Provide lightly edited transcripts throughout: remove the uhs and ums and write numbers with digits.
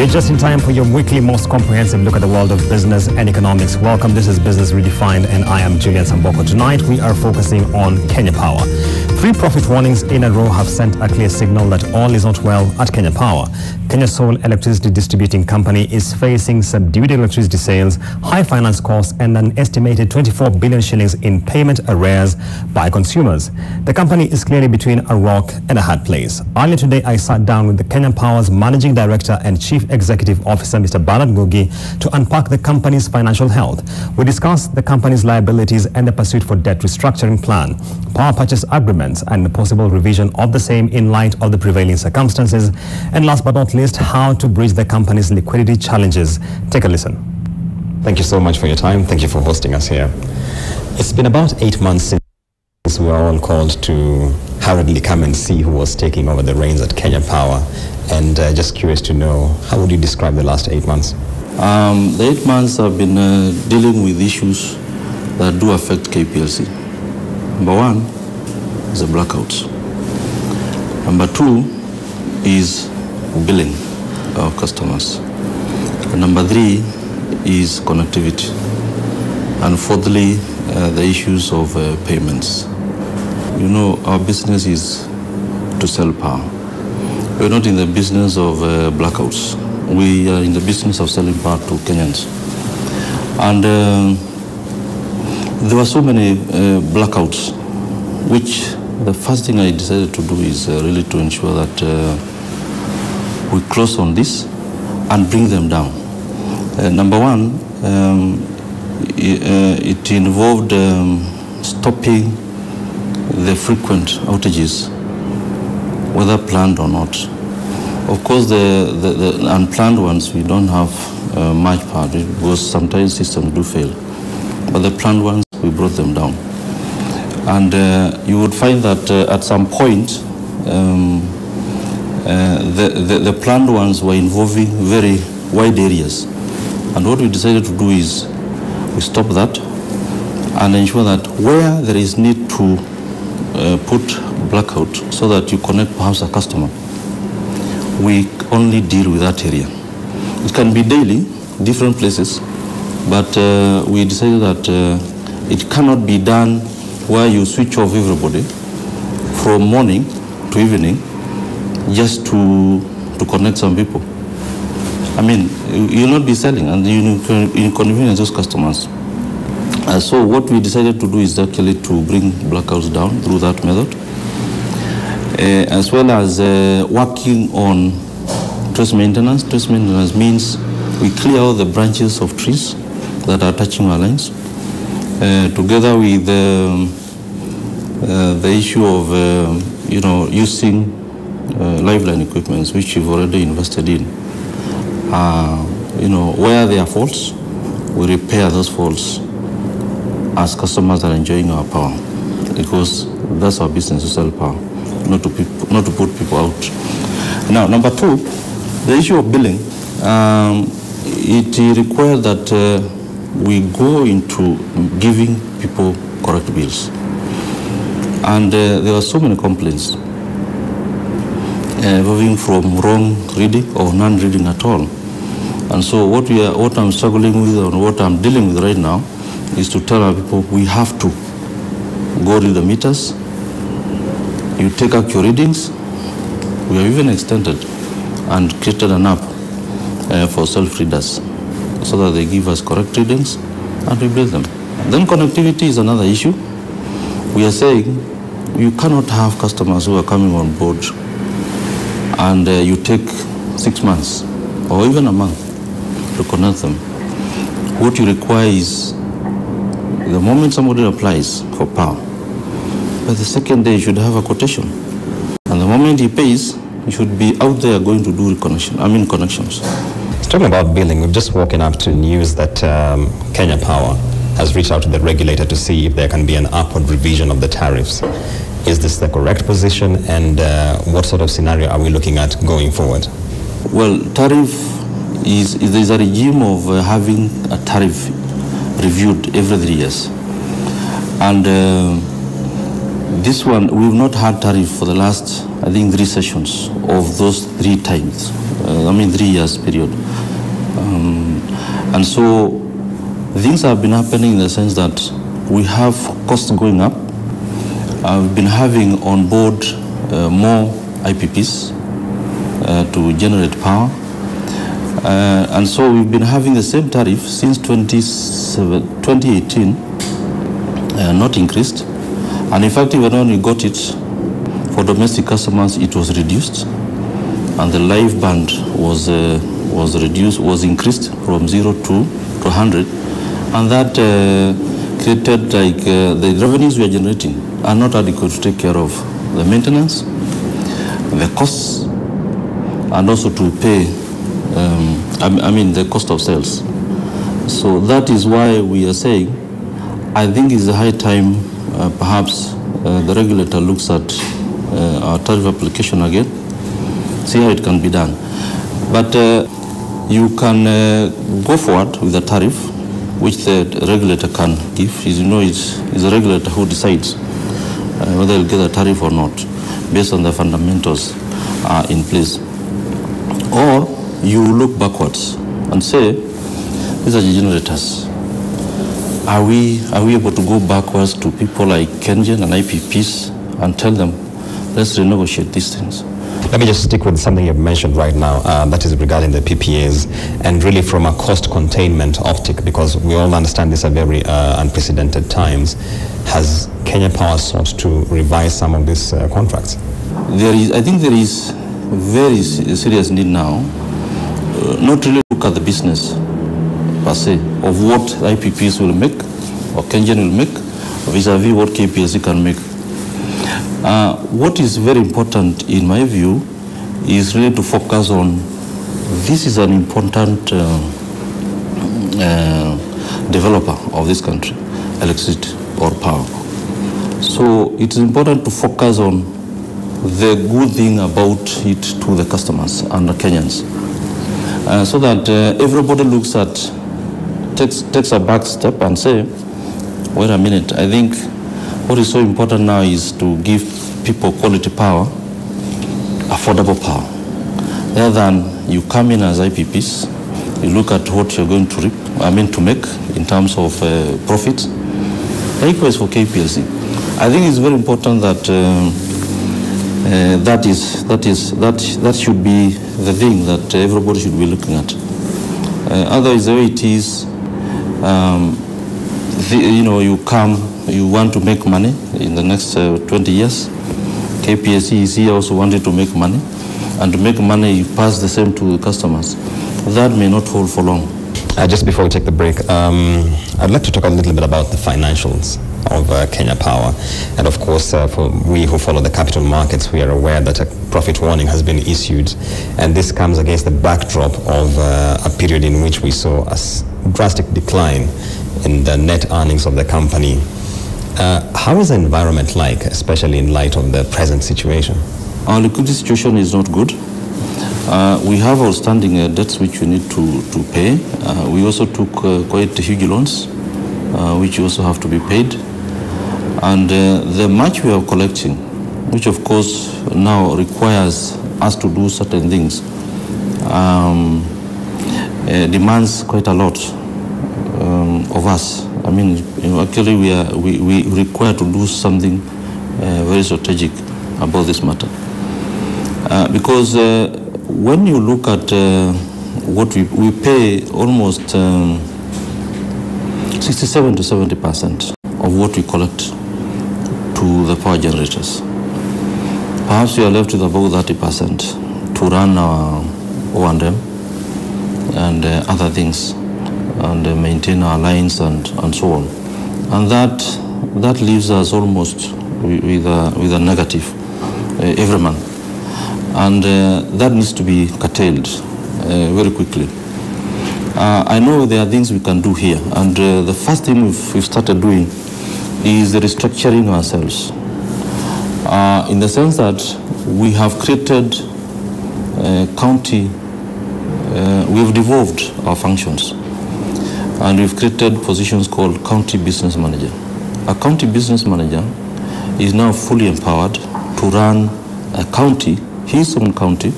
just in time for your weekly most comprehensive look at the world of business and economics. Welcome, this is Business Redefined and I am Julian Samboko. Tonight we are focusing on Kenya Power. 3 profit warnings in a row have sent a clear signal that all is not well at Kenya Power. Kenya's sole electricity distributing company is facing subdued electricity sales, high finance costs and an estimated 24 billion shillings in payment arrears by consumers. The company is clearly between a rock and a hard place. Earlier today I sat down with the Kenya Power's Managing Director and Chief Executive Officer Mr. Ngugi to unpack the company's financial health. We discussed the company's liabilities and the pursuit for debt restructuring plan, power purchase agreements and the possible revision of the same in light of the prevailing circumstances, and last but not least, how to bridge the company's liquidity challenges. Take a listen. Thank you so much for your time. Thank you for hosting us here. It's been about 8 months since we were all called to hurriedly come and see who was taking over the reins at Kenya Power. And just curious to know, how would you describe the last 8 months? The 8 months have been dealing with issues that do affect KPLC. Number 1 is the blackouts. Number 2 is billing our customers. And number 3 is connectivity. And fourthly, the issues of payments. You know, our business is to sell power. We're not in the business of blackouts. We are in the business of selling power to Kenyans. And there were so many blackouts, which the first thing I decided to do is really to ensure that we close on this and bring them down. Number 1, it involved stopping the frequent outages, whether planned or not. Of course, the unplanned ones, we don't have much power because sometimes systems do fail. But the planned ones, we brought them down. And you would find that at some point, the planned ones were involving very wide areas. And what we decided to do is we stop that and ensure that where there is need to put blackout so that you connect perhaps a customer, we only deal with that area. It can be daily, different places, but we decided that it cannot be done where you switch off everybody from morning to evening just to connect some people. I mean, you'll not be selling and you inconvenience those customers. So what we decided to do is actually to bring blackouts down through that method, as well as working on tree maintenance. Tree maintenance means we clear all the branches of trees that are touching our lines, together with the issue of using lifeline equipment, which we've already invested in. Where there are faults, we repair those faults as customers are enjoying our power, because that's our business, to sell power, not to put people out. Now, number 2, the issue of billing. It requires that we go into giving people correct bills. And there are so many complaints moving from wrong reading or non-reading at all. And so what I'm struggling with and what I'm dealing with right now is to tell our people we have to go read the meters. You take out your readings. We have even extended and created an app for self-readers so that they give us correct readings and we bill them. Then connectivity is another issue. We are saying you cannot have customers who are coming on board and you take 6 months or even a month to connect them. What you require is the moment somebody applies for power, by the second day you should have a quotation. And the moment he pays, you should be out there going to do connections. Talking about billing, we've just woken up to news that Kenya Power has reached out to the regulator to see if there can be an upward revision of the tariffs. Is this the correct position, and what sort of scenario are we looking at going forward? Well, tariff there's a regime of having a tariff reviewed every 3 years. And this one, we've not had tariff for the last, I think, 3 sessions of those 3 times 3 years period. And so things have been happening in the sense that we have costs going up. We've been having on board more IPPs to generate power. And so we've been having the same tariff since 2018, not increased. And in fact, even when we got it for domestic customers, it was reduced. And the live band was increased from 0 to 100. And that created the revenues we are generating are not adequate to take care of the maintenance, the costs, and also to pay the cost of sales. So that is why we are saying, I think it's a high time perhaps the regulator looks at our tariff application again, see how it can be done. But you can go forward with the tariff which the regulator can give. As you know, it's the regulator who decides whether you'll get a tariff or not, based on the fundamentals in place. Or you look backwards and say, these are the generators. Are we able to go backwards to people like Kengen and IPPs and tell them, let's renegotiate these things? Let me just stick with something you've mentioned right now, that is regarding the PPAs, and really from a cost containment optic, because we all understand these are very unprecedented times. Has Kenya Power sought to revise some of these contracts? I think there is very serious need now, not really look at the business per se, of what IPPs will make, or Kengen will make, vis-a-vis what KPLC can make. What is very important in my view is really to focus on, this is an important developer of this country, electricity or power. So it is important to focus on the good thing about it to the customers and the Kenyans, so that everybody looks at, takes a back step and say, wait a minute, I think what is so important now is to give people quality power, affordable power. Rather than you come in as IPPs, you look at what you're going to to make in terms of profits. Likewise for KPLC. I think it's very important that that should be the thing that everybody should be looking at. Otherwise, the way it is, you come, you want to make money in the next 20 years. KPLC is here also wanted to make money, and to make money, you pass the same to the customers. That may not hold for long. Just before we take the break, I'd like to talk a little bit about the financials of Kenya Power. And of course, for we who follow the capital markets, we are aware that a profit warning has been issued. And this comes against the backdrop of a period in which we saw a drastic decline in the net earnings of the company. How is the environment like, especially in light of the present situation? Our liquidity situation is not good. We have outstanding debts which we need to pay. We also took quite huge loans, which also have to be paid. And the much we are collecting, which of course now requires us to do certain things, demands quite a lot of us. Actually we require to do something very strategic about this matter. Because when you look at what we pay almost 67 to 70% of what we collect to the power generators. Perhaps we are left with about 30% to run our O&M and other things, and maintain our lines and so on. And that leaves us almost with a negative every month. And that needs to be curtailed very quickly. I know there are things we can do here, and the first thing we've started doing is restructuring ourselves, in the sense that we have created we've devolved our functions, and we've created positions called county business manager. A county business manager is now fully empowered to run a county, his own county,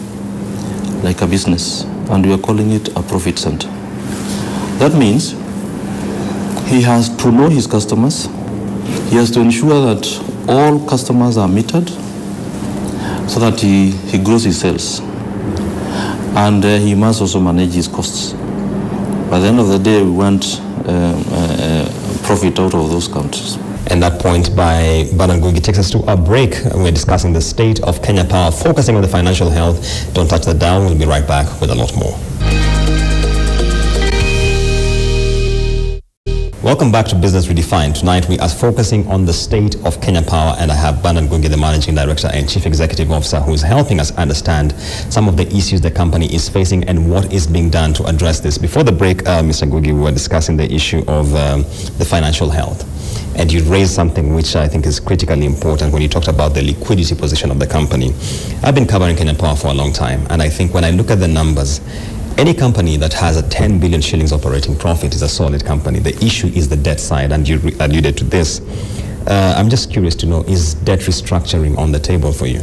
like a business, and we are calling it a profit center. That means he has to know his customers. He has to ensure that all customers are metered so that he grows his sales. And he must also manage his costs. By the end of the day, we want profit out of those countries. And that point by Ngugi takes us to a break. We're discussing the state of Kenya Power, focusing on the financial health. Don't touch that dial. We'll be right back with a lot more. Welcome back to Business Redefined. Tonight we are focusing on the state of Kenya Power, and I have Ngugi, the Managing Director and Chief Executive Officer, who is helping us understand some of the issues the company is facing and what is being done to address this. Before the break, Mr. Ngugi, we were discussing the issue of the financial health. And you raised something which I think is critically important when you talked about the liquidity position of the company. I've been covering Kenya Power for a long time, and I think when I look at the numbers, any company that has a 10 billion shillings operating profit is a solid company. The issue is the debt side, and you alluded to this. I'm just curious to know, is debt restructuring on the table for you?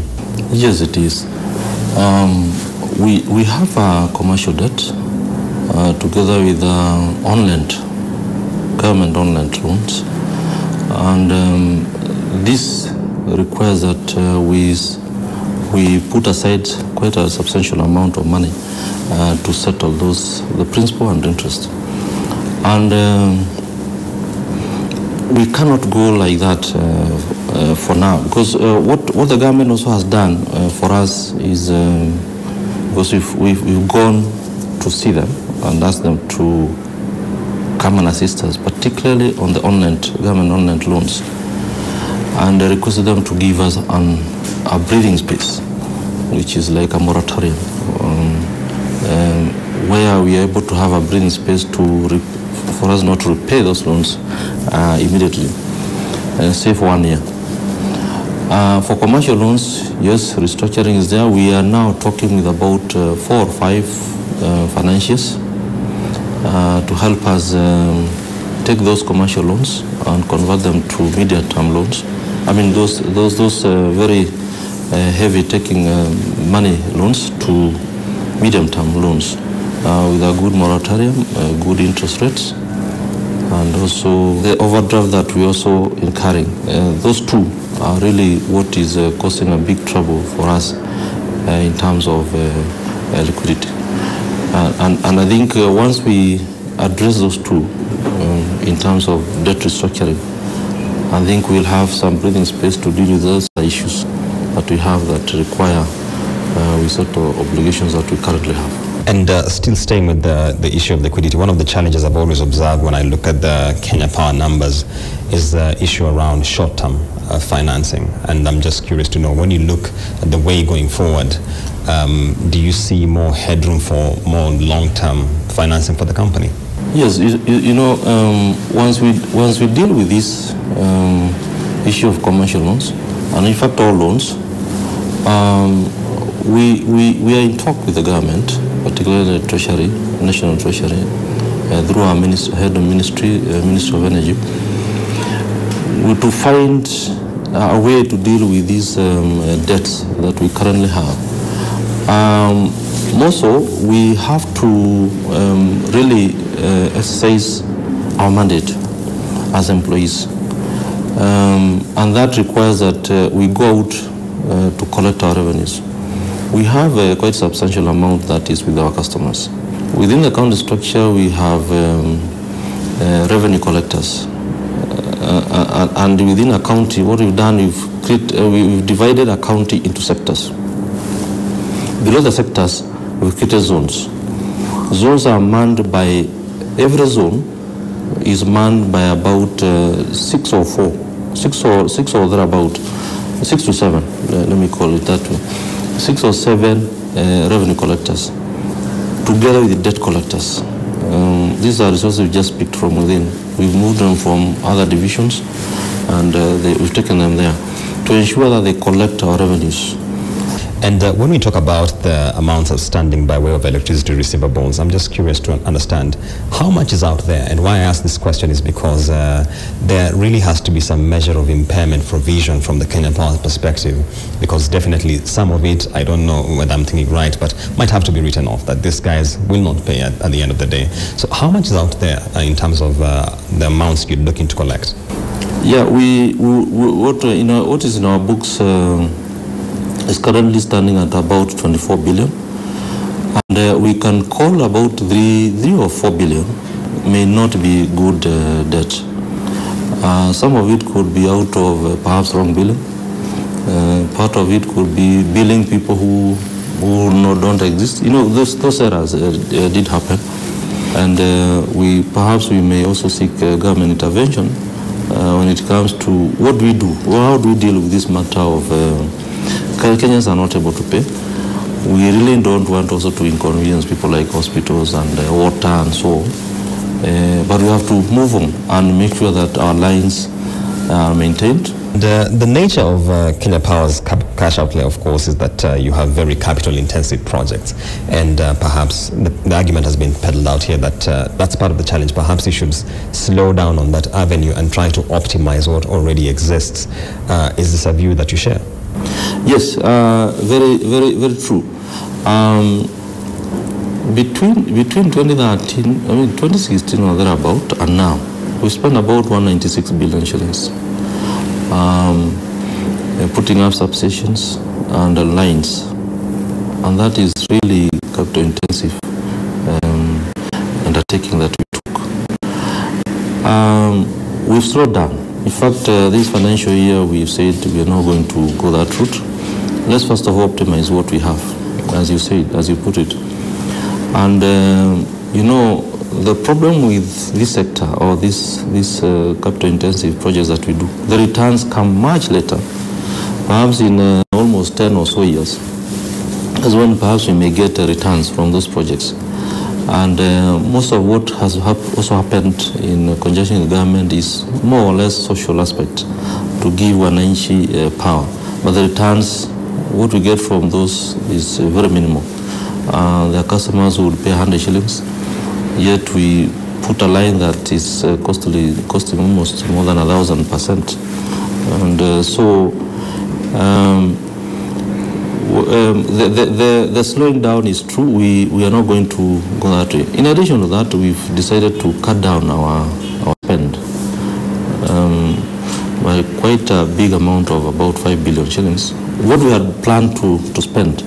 Yes, it is. We have a commercial debt together with government on-lent loans. And this requires that we put aside quite a substantial amount of money to settle the principal and interest. And we cannot go like that for now, because what the government also has done for us is, because we've gone to see them and asked them to come and assist us, particularly on the government on-lent loans, and requested them to give us a breathing space, which is like a moratorium, where we are able to have a breathing space for us not to repay those loans immediately, say for 1 year. For commercial loans, yes, restructuring is there. We are now talking with about 4 or 5 financiers to help us take those commercial loans and convert them to medium-term loans. I mean, those very heavy taking money loans to medium-term loans with a good moratorium, good interest rates, and also the overdraft that we're also incurring. Those two are really what is causing a big trouble for us in terms of liquidity. And I think once we address those two in terms of debt restructuring, I think we'll have some breathing space to deal with those issues that we have that require we settle obligations that we currently have. And still staying with the issue of liquidity, one of the challenges I've always observed when I look at the Kenya Power numbers is the issue around short-term financing. And I'm just curious to know, when you look at the way going forward, do you see more headroom for more long-term financing for the company? Yes, you know, once we deal with this issue of commercial loans, and in fact all loans, we are in talk with the government, particularly the Treasury, National Treasury, through our head of ministry, Minister of Energy, to find a way to deal with these debts that we currently have. Also, we have to really exercise our mandate as employees. And that requires that we go out to collect our revenues. We have a quite substantial amount that is with our customers. Within the county structure, we have revenue collectors. And within a county, what we've done, we've divided a county into sectors. Below the sectors, we've created zones. Zones are manned by, every zone is manned by about 6 or 6 to 7, let me call it that way. 6 or 7 revenue collectors, together with the debt collectors. These are resources we just picked from within. We've moved them from other divisions, and we've taken them there to ensure that they collect our revenues. And when we talk about the amounts outstanding by way of electricity receivables, I'm just curious to understand how much is out there. And why I ask this question is because there really has to be some measure of impairment provision from the Kenya Power perspective, because definitely some of it, I don't know whether I'm thinking right, but might have to be written off, that these guys will not pay at the end of the day. So how much is out there in terms of the amounts you're looking to collect? Yeah, what is in our books is currently standing at about 24 billion, and we can call about 3 or 4 billion may not be good debt. Some of it could be out of perhaps wrong billing. Part of it could be billing people who don't exist. Those errors did happen, and perhaps we may also seek government intervention when it comes to what do we do, how do we deal with this matter of Kenyans are not able to pay. We really don't want also to inconvenience people like hospitals and water and so on. But we have to move on and make sure that our lines are maintained. The nature of Kenya Power's cash outlay, of course, is that you have very capital-intensive projects. And perhaps the argument has been peddled out here that that's part of the challenge. Perhaps you should slow down on that avenue and try to optimize what already exists. Is this a view that you share? Yes, very, very, very true. Between 2016 or thereabout, and now, we spent about 196 billion shillings putting up substations and lines, and that is really capital-intensive undertaking that we took. We've slowed down. In fact, this financial year, we've said we are not going to go that route. Let's first of all optimize what we have, as you said, as you put it. And, the problem with this sector or this capital-intensive projects that we do, the returns come much later, perhaps in almost 10 or so years. That's when perhaps we may get returns from those projects. And most of what has also happened in conjunction with government is more or less social aspect to give wananchi power. But the returns, what we get from those is very minimal. There are customers who would pay 100 shillings, yet we put a line that is costing almost more than 1,000%. And so the slowing down is true. We are not going to go that way. In addition to that, we've decided to cut down our spend by quite a big amount of about 5 billion shillings. What we had planned to spend,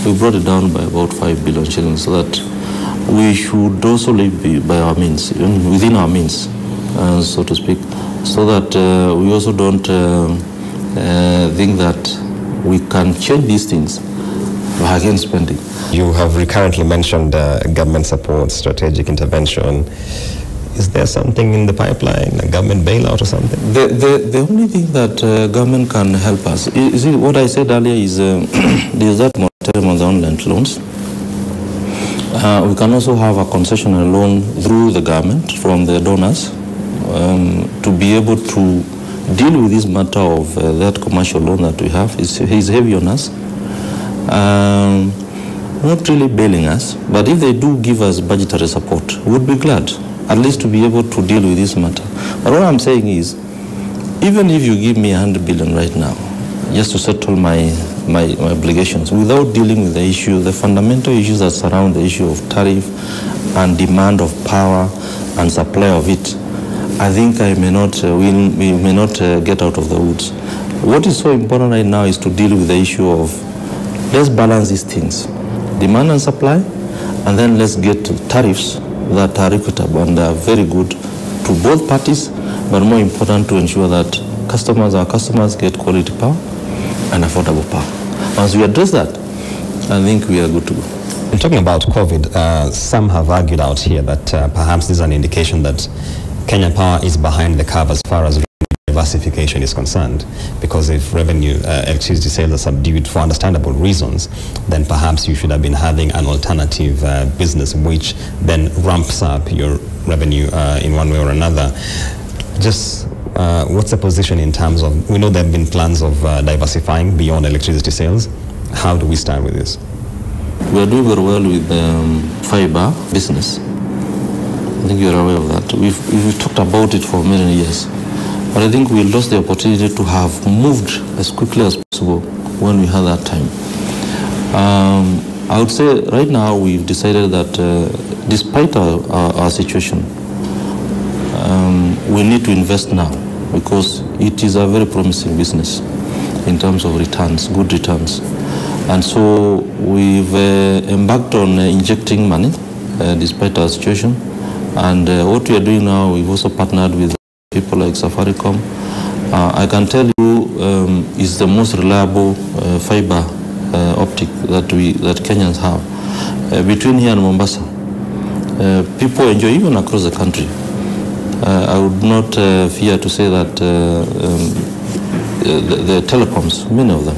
we brought it down by about 5 billion shillings, so that we should also live by our means, within our means, so to speak, so that we also don't think that we can change these things by again spending. You have recurrently mentioned government support, strategic intervention. Is there something in the pipeline, a government bailout or something? The only thing that government can help us, is what I said earlier is there's that moratorium on the online loans. We can also have a concessional loan through the government from the donors to be able to deal with this matter of that commercial loan that we have. Is heavy on us. Not really bailing us, but if they do give us budgetary support, we would be glad, at least to be able to deal with this matter. But what I'm saying is, even if you give me 100 billion right now, just to settle my obligations, without dealing with the issue, the fundamental issues that surround the issue of tariff and demand of power and supply of it, I think we may not get out of the woods. What is so important right now is to deal with the issue of, let's balance these things, demand and supply, and then let's get to tariffs that are equitable and are very good to both parties, but more important to ensure that our customers get quality power and affordable power. Once we address that, I think we are good to go. And talking about COVID, some have argued out here that perhaps this is an indication that Kenya Power is behind the curve as far as diversification is concerned, because if electricity sales are subdued for understandable reasons, then perhaps you should have been having an alternative business which then ramps up your revenue in one way or another. Just what's the position in terms of, we know there have been plans of diversifying beyond electricity sales. How do we start with this? We are doing very well with fiber business. I think you are aware of that. We've talked about it for many years. But I think we lost the opportunity to have moved as quickly as possible when we had that time. I would say right now we've decided that despite our situation, we need to invest now because it is a very promising business in terms of returns, good returns. And so we've embarked on injecting money despite our situation. And what we are doing now, we've also partnered with people like Safaricom. I can tell you is the most reliable fiber optic that Kenyans have. Between here and Mombasa, people enjoy even across the country. I would not fear to say that the telecoms, many of them,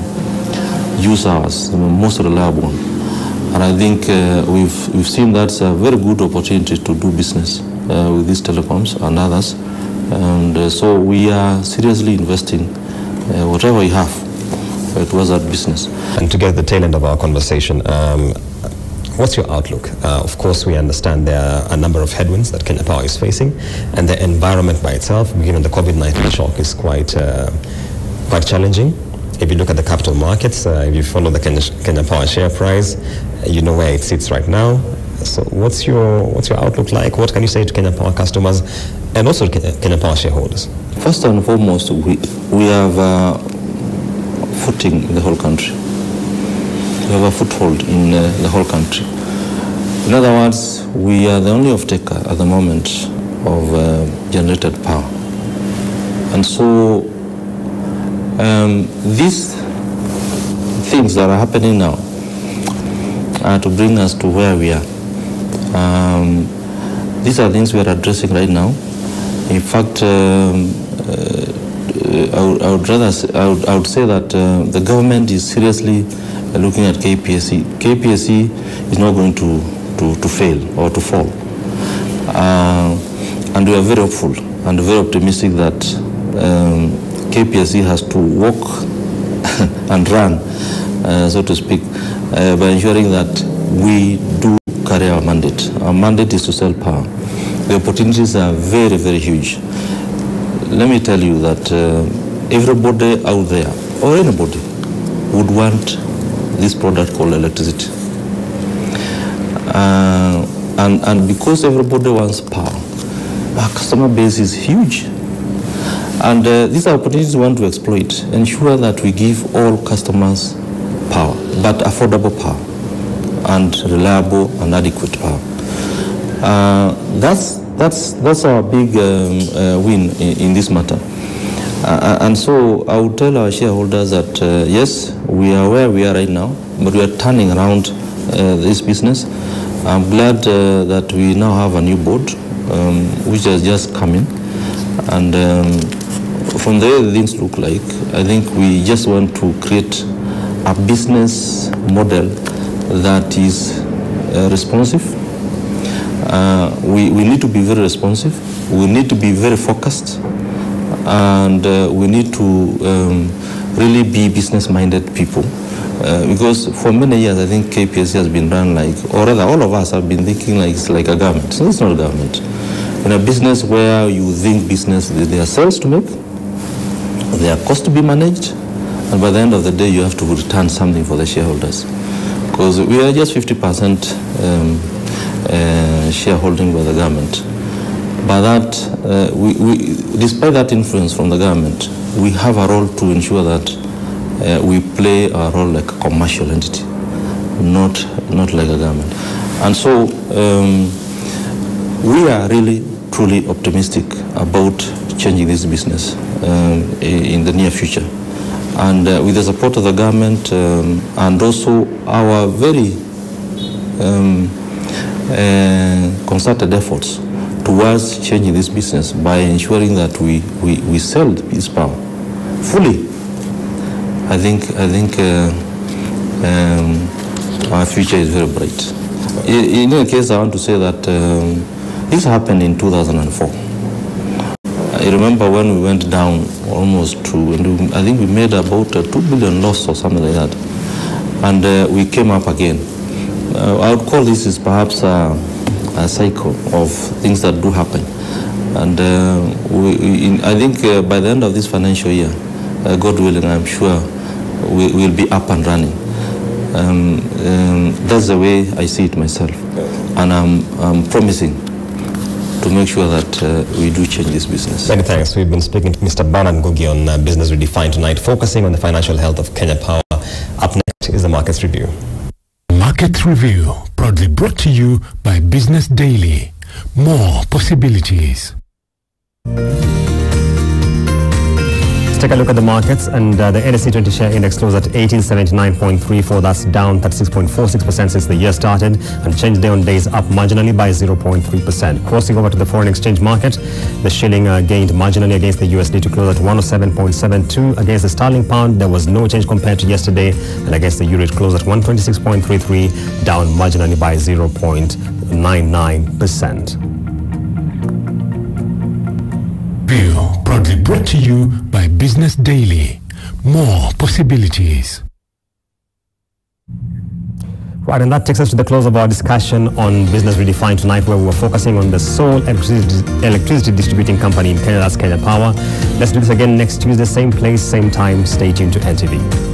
use ours, the most reliable one. And I think we've seen that's a very good opportunity to do business with these telecoms and others. And so we are seriously investing whatever we have towards that business. And to get the tail end of our conversation, what's your outlook? Of course, we understand there are a number of headwinds that Kenya Power is facing, and the environment by itself, given the COVID-19 shock, is quite challenging. If you look at the capital markets, if you follow the Kenya Power share price, you know where it sits right now. So what's your outlook like? What can you say to Kenya Power customers and also Kenya Power shareholders? First and foremost, we have footing in the whole country. We have a foothold in the whole country. In other words, we are the only off-taker at the moment of generated power. And so these things that are happening now are to bring us to where we are. These are things we are addressing right now. In fact, I would say that the government is seriously looking at KPSE. KPSE is not going to fail or to fall. And we are very hopeful and very optimistic that KPSE has to walk and run, so to speak, by ensuring that we do carry our mandate. Our mandate is to sell power. The opportunities are very, very huge. Let me tell you that everybody out there, or anybody, would want this product called electricity. And because everybody wants power, our customer base is huge. And these are opportunities we want to exploit, ensure that we give all customers power, but affordable power and reliable and adequate power. That's our big win in this matter. And so I would tell our shareholders that yes, we are where we are right now, but we are turning around this business. I'm glad that we now have a new board which has just come in. And from the way things look like, I think we just want to create a business model that is responsive. We need to be very responsive. We need to be very focused. And we need to really be business-minded people. Because for many years, I think KPSC has been run like, or rather all of us have been thinking like it's like a government. So it's not a government. In a business where you think business, there are sales to make, there are costs to be managed, and by the end of the day, you have to return something for the shareholders. Because we are just 50% shareholding by the government. But that, despite that influence from the government, we have a role to ensure that we play our role like a commercial entity, not like a government. And so we are really, truly optimistic about changing this business in the near future. And with the support of the government and also our very concerted efforts towards changing this business by ensuring that we sell this power fully, I think our future is very bright. In any case, I want to say that this happened in 2004. I remember when we went down almost to, I think we made about a 2 billion loss or something like that. and we came up again. I would call this is perhaps a cycle of things that do happen. And I think by the end of this financial year, God willing, I'm sure we'll be up and running. That's the way I see it myself. And I'm promising to make sure that we do change this business. Many thanks. We've been speaking to Mr. Ngugi on Business Redefined tonight, focusing on the financial health of Kenya Power. Up next is the Markets Review. Market Review, proudly brought to you by Business Daily. More possibilities. Let's take a look at the markets, and the NSE 20 share index closed at 1879.34. That's down 36.46% since the year started, and change day on days up marginally by 0.3%. Crossing over to the foreign exchange market, the shilling gained marginally against the USD to close at 107.72. Against the sterling pound, there was no change compared to yesterday, and against the euro, it closed at 126.33, down marginally by 0.99%. View, proudly brought to you by Business Daily. More possibilities. Right, and that takes us to the close of our discussion on Business Redefined tonight, where we were focusing on the sole electricity distributing company in Kenya, that's Kenya Power. Let's do this again next Tuesday, same place, same time. Stay tuned to NTV.